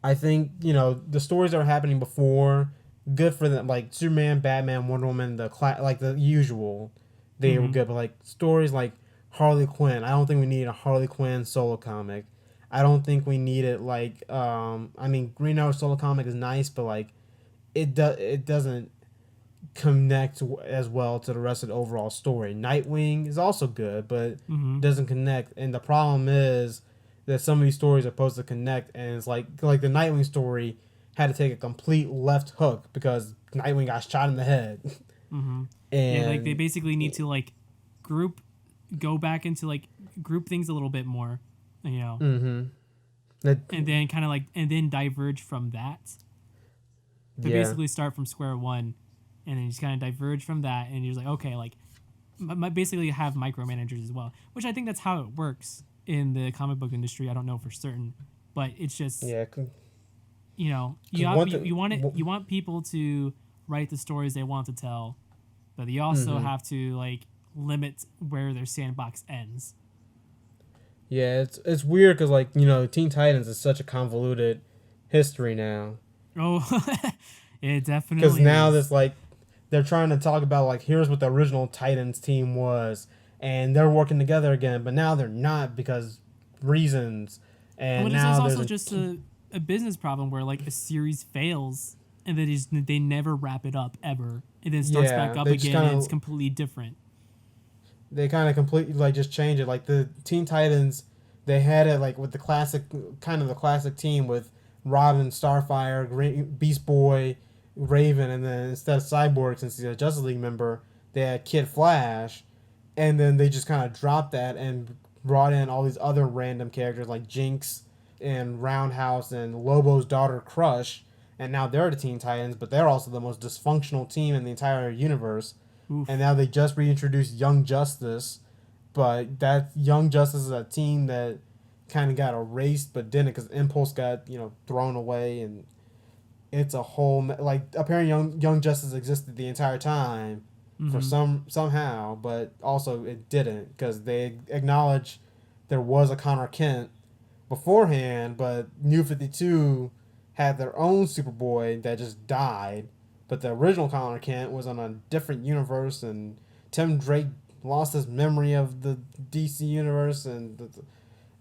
I think the stories that were happening before, good for them. Like Superman, Batman, Wonder Woman, like the usual, they were good. But like stories like Harley Quinn, I don't think we need a Harley Quinn solo comic. I don't think we need it. Like, Green Arrow solo comic is nice, but like, it doesn't connect as well to the rest of the overall story. Nightwing is also good, but doesn't connect. And the problem is that some of these stories are supposed to connect, and it's like the Nightwing story had to take a complete left hook because Nightwing got shot in the head. And like they basically need to like go back into like group things a little bit more, and then kind of like diverge from that. To basically start from square one, and then just kind of diverge from that, and you're like, okay, like basically have micromanagers as well, which I think that's how it works in the comic book industry. I don't know for certain, but it's just you want people to write the stories they want to tell, but you also have to like limit where their sandbox ends. Yeah, it's weird because like Teen Titans is such a convoluted history now. Oh, it definitely. Because now there's like they're trying to talk about like here's what the original Titans team was, and they're working together again, but now they're not because reasons. And now there's also just a business problem where like a series fails and they never wrap it up ever, and then starts back up again, and it's completely different. They kind of completely like just change it. Like the Teen Titans, they had it like with the classic team with Robin, Starfire, Beast Boy, Raven, and then instead of Cyborg, since he's a Justice League member, they had Kid Flash, and then they just kind of dropped that and brought in all these other random characters like Jinx and Roundhouse and Lobo's daughter Crush, and now they're the Teen Titans, but they're also the most dysfunctional team in the entire universe. Oof. And now they just reintroduced Young Justice, but that Young Justice is a team that kind of got erased, but didn't because Impulse got thrown away, and it's a whole like apparently Young Justice existed the entire time for somehow, but also it didn't because they acknowledged there was a Connor Kent beforehand, but New 52 had their own Superboy that just died, but the original Connor Kent was on a different universe, and Tim Drake lost his memory of the DC universe, and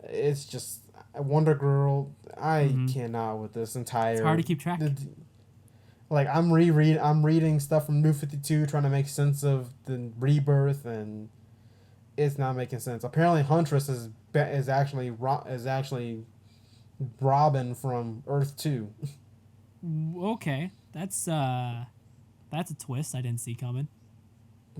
it's just Wonder Girl. I cannot with this entire. It's hard to keep track. I'm reading stuff from New 52, trying to make sense of the rebirth, and it's not making sense. Apparently, Huntress is actually Robin from Earth 2. Okay, that's a twist I didn't see coming.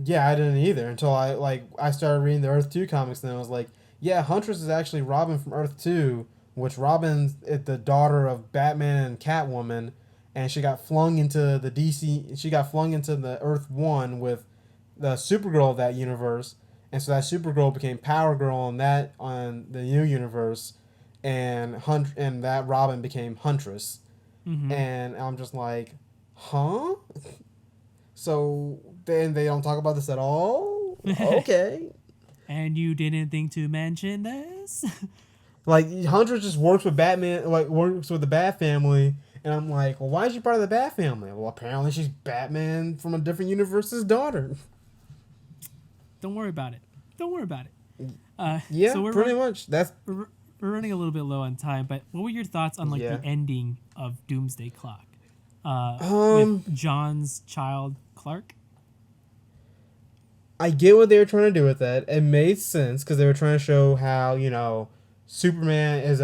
Yeah, I didn't either until I started reading the Earth 2 comics, and then I was like, yeah, Huntress is actually Robin from Earth 2, which Robin's the daughter of Batman and Catwoman, and she got flung into the Earth 1 with the Supergirl of that universe, and so that Supergirl became Power Girl on the new universe, and that Robin became Huntress, Mm-hmm. and I'm just like, huh? So then they don't talk about this at all. Okay. And you didn't think to mention this? Like Huntress just works with Batman, like works with the Bat family, and I'm like, well, why is she part of the Bat family? Well, apparently she's Batman from a different universe's daughter. Don't worry about it. Don't worry about it. Yeah, So pretty much. That's we're running a little bit low on time, but what were your thoughts on like Yeah. the ending of Doomsday Clock? Um, With John's child Clark. I get what they were trying to do with that. It made sense because they were trying to show how Superman is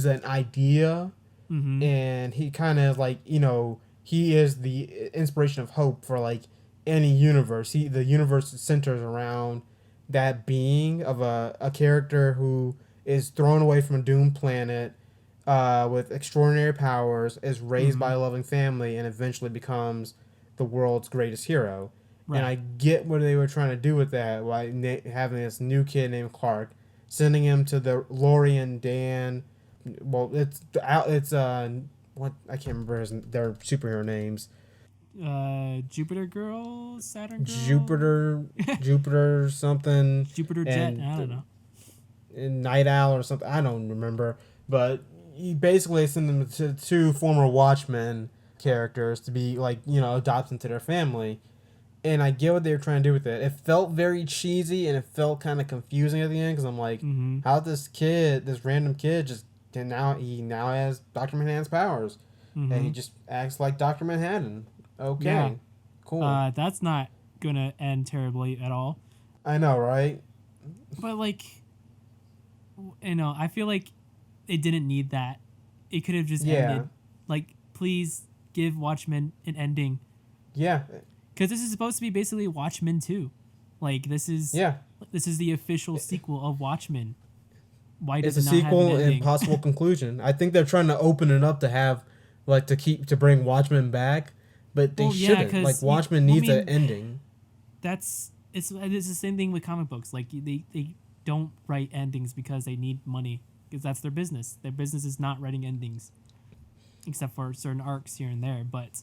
an idea, Mm-hmm. and he kind of like he is the inspiration of hope for like any universe. The universe centers around that being of a character who is thrown away from a doomed planet, with extraordinary powers, is raised Mm-hmm. by a loving family, and eventually becomes the world's greatest hero. And Right. I get what they were trying to do with that by having this new kid named Clark, sending him to the Lori and Dan. Well, it's what I can't remember their superhero names. Jupiter Girl, Saturn Girl, Jupiter something, Jupiter Jet. and I don't know. Night Owl or something. I don't remember, but he basically sent them to two former Watchmen characters to be like adopted into their family. And I get what they were trying to do with it. It felt very cheesy and it felt kind of confusing at the end because I'm like, Mm-hmm. how this random kid, he now has Dr. Manhattan's powers, Mm-hmm. and he just acts like Dr. Manhattan. Okay, Yeah. cool. That's not gonna end terribly at all. I know, right? But like, I feel like it didn't need that. It could have just Yeah. ended. Like, please give Watchmen an ending. Yeah, Because this is supposed to be basically Watchmen 2. Like, this is yeah. the official sequel of Watchmen. Why It's does a it not have sequel an and ending? possible conclusion. I think they're trying to open it up to have, like, to bring Watchmen back, but they Well, yeah, shouldn't. 'cause Like, you- Watchmen well, I needs mean, an ending. It's the same thing with comic books. Like, they don't write endings because they need money. Because that's their business. Their business is not writing endings. Except for certain arcs here and there. But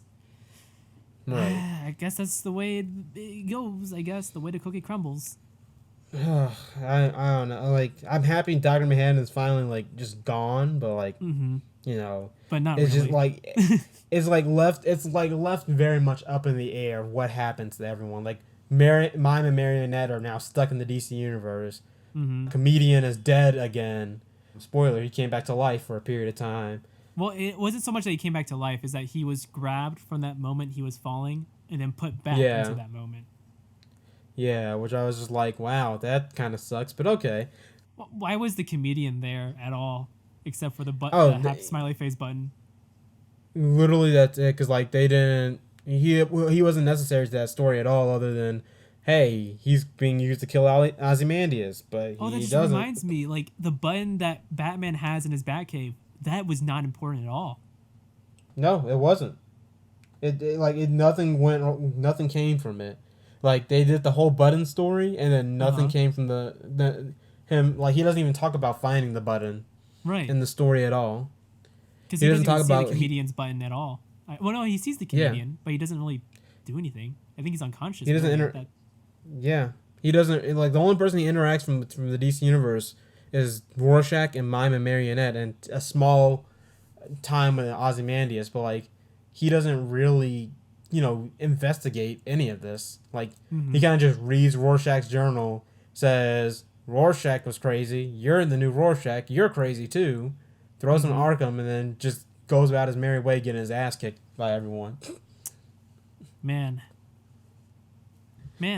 Right. I guess that's the way it goes. I guess the way the cookie crumbles. I don't know. Like, I'm happy Dr. Manhattan is finally like just gone, but like Mm-hmm. But not it's really. just like it's like left very much up in the air of what happens to everyone. Like Mime and Marionette are now stuck in the DC universe. Mm-hmm. Comedian is dead again. Spoiler: he came back to life for a period of time. Well, it wasn't so much that he came back to life, is that he was grabbed from that moment he was falling and then put back Yeah. into that moment. Yeah, which I was just like, wow, that kind of sucks, but okay. Why was the comedian there at all, except for the Oh, the happy smiley face button? Literally, that's it. Because like they didn't, he wasn't necessary to that story at all, other than, hey, he's being used to kill Ozymandias, but Oh, that he just doesn't. reminds me, like the button that Batman has in his Batcave, that was not important at all. No, it wasn't. Nothing came from it. Like they did the whole button story, and then nothing Uh-huh. came from the him. Like he doesn't even talk about finding the button Right. in the story at all. Because he he doesn't doesn't talk even see about- the comedian's button at all. Well, no, he sees the Yeah. comedian, but he doesn't really do anything. I think he's unconscious. He doesn't really, inter- Yeah, he doesn't like the only person he interacts from the DC universe is Rorschach and Mime and Marionette, and a small time with Ozymandias, but like he doesn't really investigate any of this. Like Mhm. he kind of just reads Rorschach's journal, says Rorschach was crazy, you're the new Rorschach, you're crazy too, throws him Arkham, and then just goes about his merry way getting his ass kicked by everyone. Man.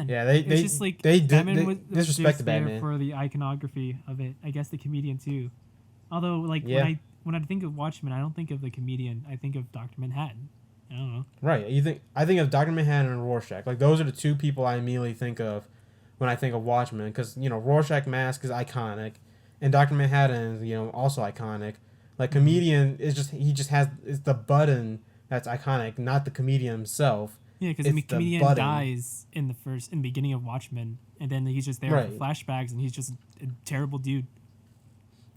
Yeah, It's just like they Batman was disrespect just Batman. there for the iconography of it. I guess the comedian too. Although, like Yeah. when I think of Watchmen, I don't think of the comedian. I think of Dr. Manhattan. I don't know. Right. I think of Dr. Manhattan and Rorschach. Like those are the two people I immediately think of when I think of Watchmen, because Rorschach mask is iconic, and Dr. Manhattan is also iconic. Like comedian is it's the button that's iconic, not the comedian himself. Yeah, because It's the the comedian button. dies in the beginning of Watchmen, and then he's just there Right. for flashbacks, and he's just a terrible dude.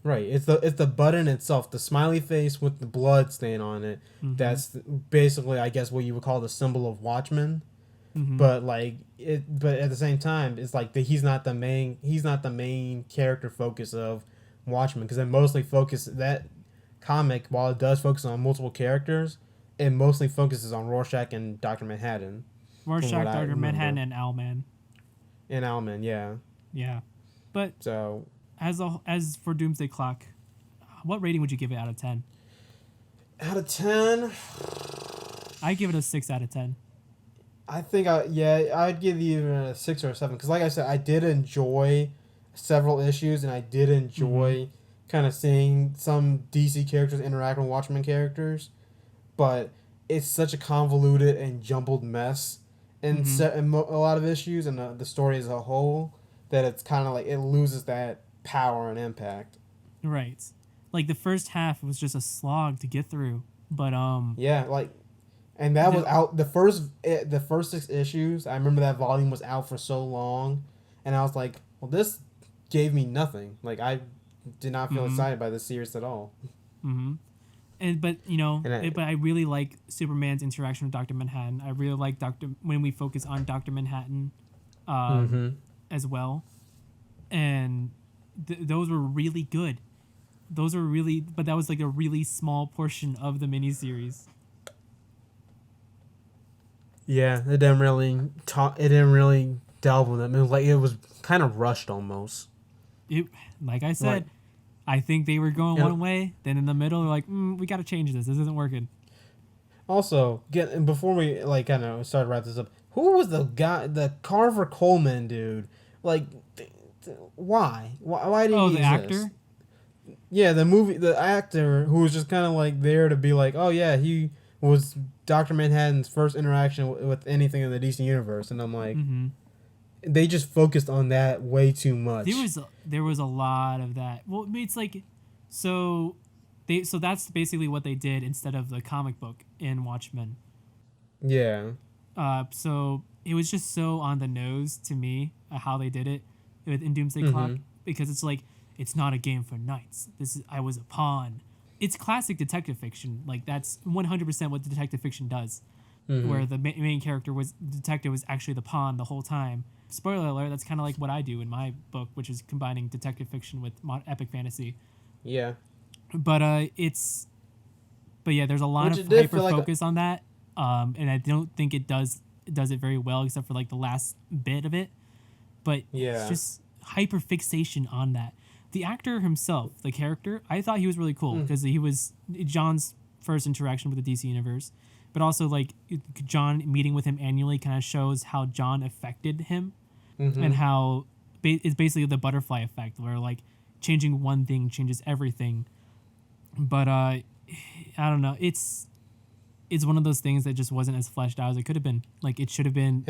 Right. It's the button itself, the smiley face with the blood stain on it. Mm-hmm. That's basically, I guess, what you would call the symbol of Watchmen. Mm-hmm. But like it, but at the same time, it's like he's not the main. He's not the main character focus of Watchmen, because it mostly focus that comic, while it does focus on multiple characters, it mostly focuses on Rorschach and Doctor Manhattan, from Rorschach, what I Dr. Manhattan, remember. and Owlman. And Owlman, yeah. Yeah, but So as for Doomsday Clock, what rating would you give it out of 10? out of 10, I give it a 6 out of 10. I think I'd give you even a 6 or a 7, because like I said, I did enjoy several issues, and I did enjoy kind of seeing some DC characters interact with Watchmen characters, but it's such a convoluted and jumbled mess in a lot of issues, and the story as a whole, that it's kind of like it loses that power and impact. Right. Like the first half was just a slog to get through, but Yeah, like, and that was out the first 6 issues. I remember that volume was out for so long, and I was like, well, this gave me nothing. Like, I did not feel excited by this series at all. but but I really like Superman's interaction with Dr. Manhattan. I really like when we focus on Dr. Manhattan, as well, and those were really good. Those were really, but that was like a really small portion of the miniseries. Yeah, it didn't really talk. It didn't really delve with them. It was like it was kind of rushed almost. Like I said, Like, I think they were going yeah. one way. Then in the middle, they're like, we got to change this. This isn't working. Also, before we like kind of start to wrap this up, who was the guy, the Carver Coleman dude? Like, why? Why did Oh, he the exist? actor? Yeah, the actor who was just kind of like there to be like, oh yeah, he was Doctor Manhattan's first interaction with anything in the DC universe, and I'm like, they just focused on that way too much. There was a lot of that. Well, it's like, so that's basically what they did instead of the comic book in Watchmen. Yeah. So it was just so on the nose to me, how they did it in Doomsday Clock, because it's like, it's not a game for knights. I was a pawn. It's classic detective fiction. Like, that's 100% what detective fiction does, where the main character the detective was actually the pawn the whole time. Spoiler alert, that's kind of like what I do in my book, which is combining detective fiction with epic fantasy. Yeah. But yeah, there's a lot Which of it did hyper feel like focus on that, and I don't think it does it very well, except for like the last bit of it. But Yeah. it's just hyper fixation on that. The actor himself, the character, I thought he was really cool because he was John's first interaction with the DC universe, but also like John meeting with him annually kind of shows how John affected him, and how it's basically the butterfly effect, where like changing one thing changes everything. But I don't know, it's one of those things that just wasn't as fleshed out as it could have been. Like, it should have been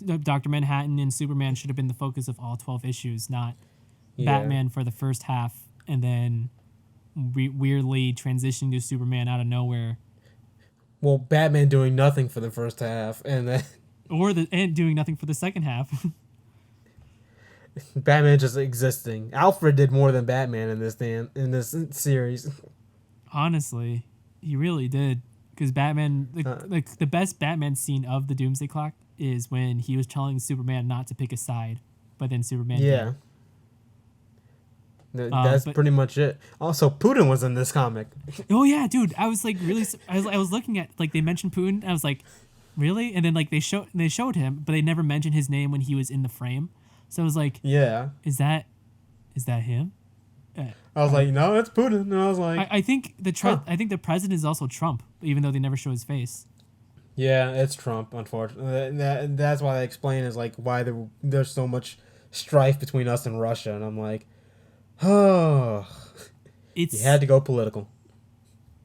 Dr. Manhattan and Superman should have been the focus of all 12 issues, not Batman for the first half, and then weirdly transitioning to Superman out of nowhere. Well, Batman doing nothing for the first half, and then and doing nothing for the second half. Batman just existing. Alfred did more than Batman in this series. Honestly, he really did, because Batman, the best Batman scene of the Doomsday Clock is when he was telling Superman not to pick a side, but then Superman did. That's pretty much it. Also, Putin was in this comic. Oh yeah, dude! I was like really. I was looking at, like, they mentioned Putin. And I was like, really? And then like they showed him, but they never mentioned his name when he was in the frame. So I was like, yeah, is that him? I was like, no, it's Putin. And I was like, I think I think the president is also Trump, even though they never show his face. Yeah, it's Trump. Unfortunately, that's why they explain is like why there's so much strife between us and Russia, and I'm like, oh, you had to go political.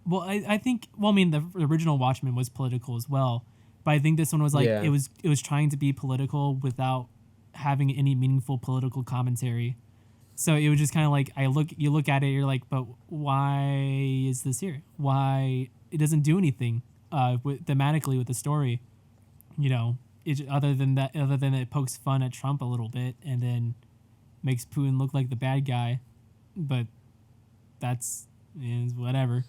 Well, I think. Well, I mean, the original Watchmen was political as well, but I think this one was like it was trying to be political without having any meaningful political commentary. So it was just kind of like you look at it, you're like, but why is this here? Why it doesn't do anything thematically with the story, other than it pokes fun at Trump a little bit and then makes Putin look like the bad guy. but that's whatever.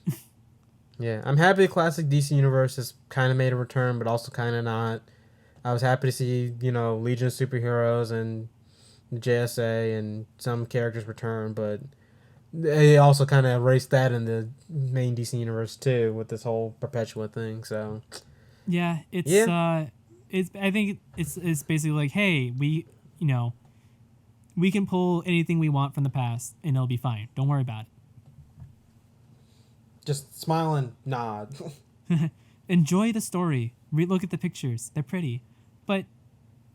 Yeah, I'm happy the classic DC universe has kind of made a return, but also kind of not. I was happy to see, Legion of Superheroes and the JSA and some characters return, but they also kind of erased that in the main DC universe too with this whole Perpetua thing. So yeah, it's yeah, I think it's basically like, hey, we can pull anything we want from the past and it'll be fine. Don't worry about just smile and nod. it. Enjoy the story. Look at the pictures. They're pretty. But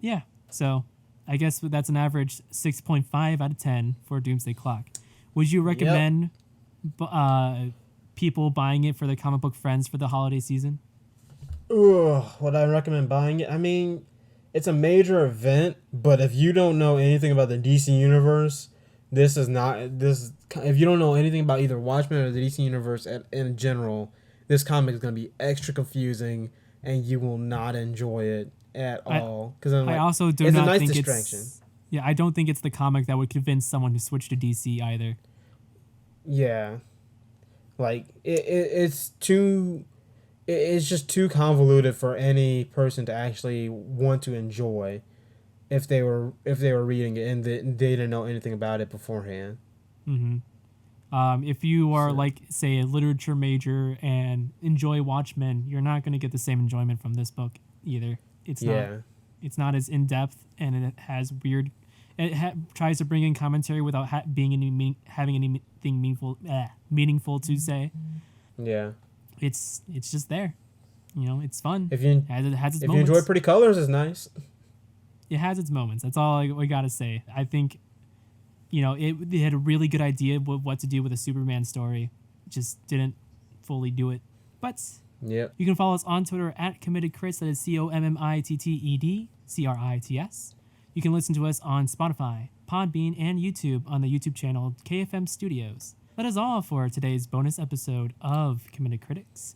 yeah, so I guess that's an average 6.5 out of 10 for Doomsday Clock. Would you recommend people buying it for their comic book friends for the holiday season? Ugh, would I recommend buying it? I mean, it's a major event, but if you don't know anything about the DC universe, this is not this. If you don't know anything about either Watchmen or the DC universe in general, this comic is going to be extra confusing, and you will not enjoy it at all. Because I also do it's not a nice think distraction. Yeah, I don't think it's the comic that would convince someone to switch to DC either. Yeah, like it's too. It's just too convoluted for any person to actually want to enjoy if they were reading it and they didn't know anything about it beforehand. Mm-hmm. If you are say a literature major and enjoy Watchmen, you're not going to get the same enjoyment from this book either. It's not as in depth, and it has weird. It tries to bring in commentary without having anything meaningful to say. Yeah, it's just there. It's fun. If you it has its if moments. you enjoy pretty colors, it's nice. It has its moments. That's all I gotta say. I think, it had a really good idea of what to do with a Superman story, just didn't fully do it. But Yep. you can follow us on Twitter at Committed Crits. That is COMMITTED CRITS. You can listen to us on Spotify, Podbean, and YouTube on the YouTube channel KFM Studios. That is all for today's bonus episode of Committed Critics.